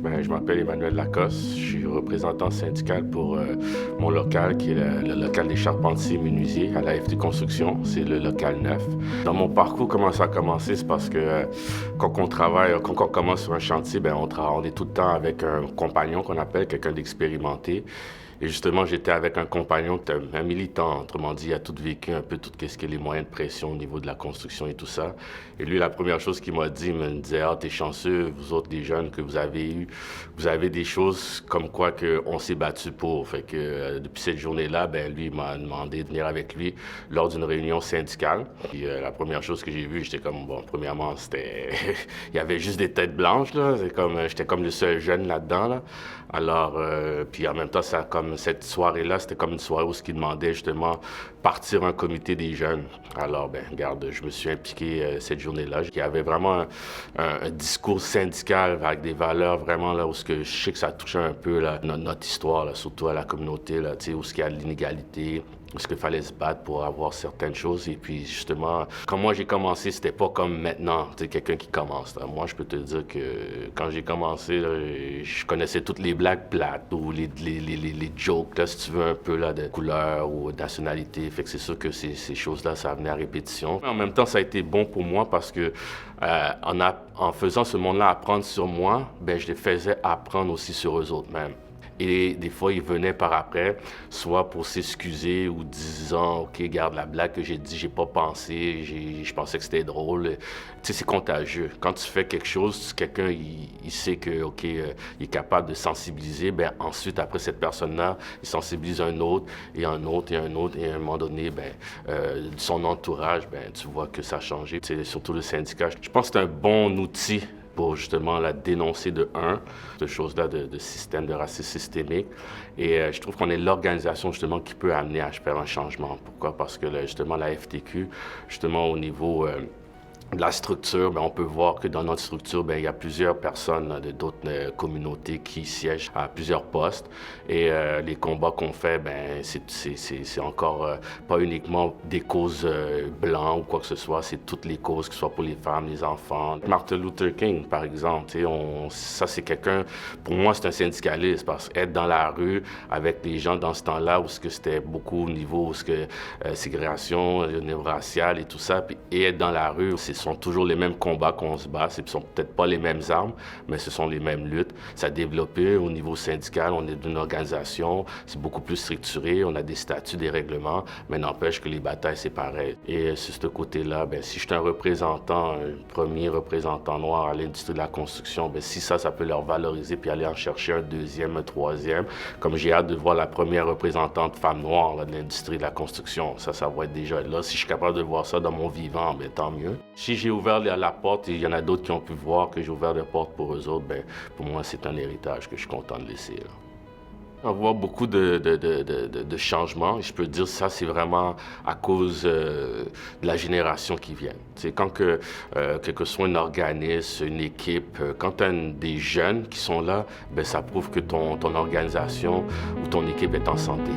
Ben, je m'appelle Emmanuel Lacoste. Je suis représentant syndical pour mon local, qui est le local des charpentiers menuisiers à la FT Construction. C'est le local 9. Dans mon parcours, comment ça a commencé, c'est parce que quand on travaille, quand on commence sur un chantier, ben, on est tout le temps avec un compagnon qu'on appelle quelqu'un d'expérimenté. Et justement, j'étais avec un compagnon, un militant, autrement dit, il a tout vécu un peu tout ce qui est les moyens de pression au niveau de la construction et tout ça. Et lui, la première chose qu'il m'a dit, il me disait, ah, t'es chanceux, vous autres, les jeunes que vous avez eu, vous avez des choses comme quoi qu'on s'est battu pour. Fait que depuis cette journée-là, ben lui, il m'a demandé de venir avec lui lors d'une réunion syndicale. Puis la première chose que j'ai vue, j'étais comme, bon, premièrement, c'était, il y avait juste des têtes blanches, là. C'est comme, j'étais comme le seul jeune là-dedans, là. Alors, puis en même temps, ça comme cette soirée-là, c'était comme une soirée où ce qu'ils demandaient justement partir un comité des jeunes. Alors, ben, regarde, je me suis impliqué cette journée-là. Il y avait vraiment un discours syndical avec des valeurs vraiment là où ce que je sais que ça touchait un peu là, notre histoire, là, surtout à la communauté, là, où ce qu'il y a de l'inégalité. Parce qu'il fallait se battre pour avoir certaines choses. Et puis, justement, quand moi j'ai commencé, c'était pas comme maintenant, tu sais, quelqu'un qui commence. Là. Moi, je peux te dire que quand j'ai commencé, là, je connaissais toutes les blagues plates ou les jokes, là, si tu veux, un peu là, de couleur ou de nationalité. Fait que c'est sûr que ces choses-là, ça venait à répétition. En même temps, ça a été bon pour moi parce que en faisant ce monde-là apprendre sur moi, ben, je les faisais apprendre aussi sur eux autres même. Et des fois, ils venaient par après, soit pour s'excuser ou disant, OK, garde la blague que j'ai dit, j'ai pas pensé, je pensais que c'était drôle. Tu sais, c'est contagieux. Quand tu fais quelque chose, quelqu'un, il sait que, OK, il est capable de sensibiliser, ben ensuite, après cette personne-là, il sensibilise un autre, et un autre, et un autre, et à un moment donné, ben, son entourage, ben, tu vois que ça a changé. C'est surtout le syndicat. Je pense que c'est un bon outil pour justement la dénoncer de cette chose-là de système de racisme systémique. Et je trouve qu'on est l'organisation justement qui peut amener à faire un changement. Pourquoi? Parce que là, justement la FTQ, justement au niveau de la structure, ben, on peut voir que dans notre structure, ben, il y a plusieurs personnes de d'autres communautés qui siègent à plusieurs postes. Et les combats qu'on fait, ben, c'est encore pas uniquement des causes blancs ou quoi que ce soit, c'est toutes les causes, que ce soit pour les femmes, les enfants. Martin Luther King, par exemple, ça c'est quelqu'un, pour moi c'est un syndicaliste, parce qu'être dans la rue avec les gens dans ce temps-là, où c'était beaucoup au niveau, ségrégation, au niveau racial et tout ça, et être dans la rue, ce sont toujours les mêmes combats qu'on se bat. Ce ne sont peut-être pas les mêmes armes, mais ce sont les mêmes luttes. Ça a développé au niveau syndical. On est d'une organisation, c'est beaucoup plus structuré. On a des statuts, des règlements, mais n'empêche que les batailles, c'est pareil. Et sur ce côté-là, ben, si je suis un représentant, un premier représentant noir à l'industrie de la construction, ben, si ça peut leur valoriser puis aller en chercher un deuxième, un troisième, comme j'ai hâte de voir la première représentante femme noire là, de l'industrie de la construction, ça va être déjà là. Si je suis capable de voir ça dans mon vivant, ben, tant mieux. Si j'ai ouvert la porte et il y en a d'autres qui ont pu voir que j'ai ouvert la porte pour eux autres, ben, pour moi, c'est un héritage que je suis content de laisser. Là. On voit beaucoup de changements. Je peux dire que ça, c'est vraiment à cause de la génération qui vient. C'est quand quel que soit un organisme, une équipe, quand tu as des jeunes qui sont là, ben, ça prouve que ton organisation ou ton équipe est en santé.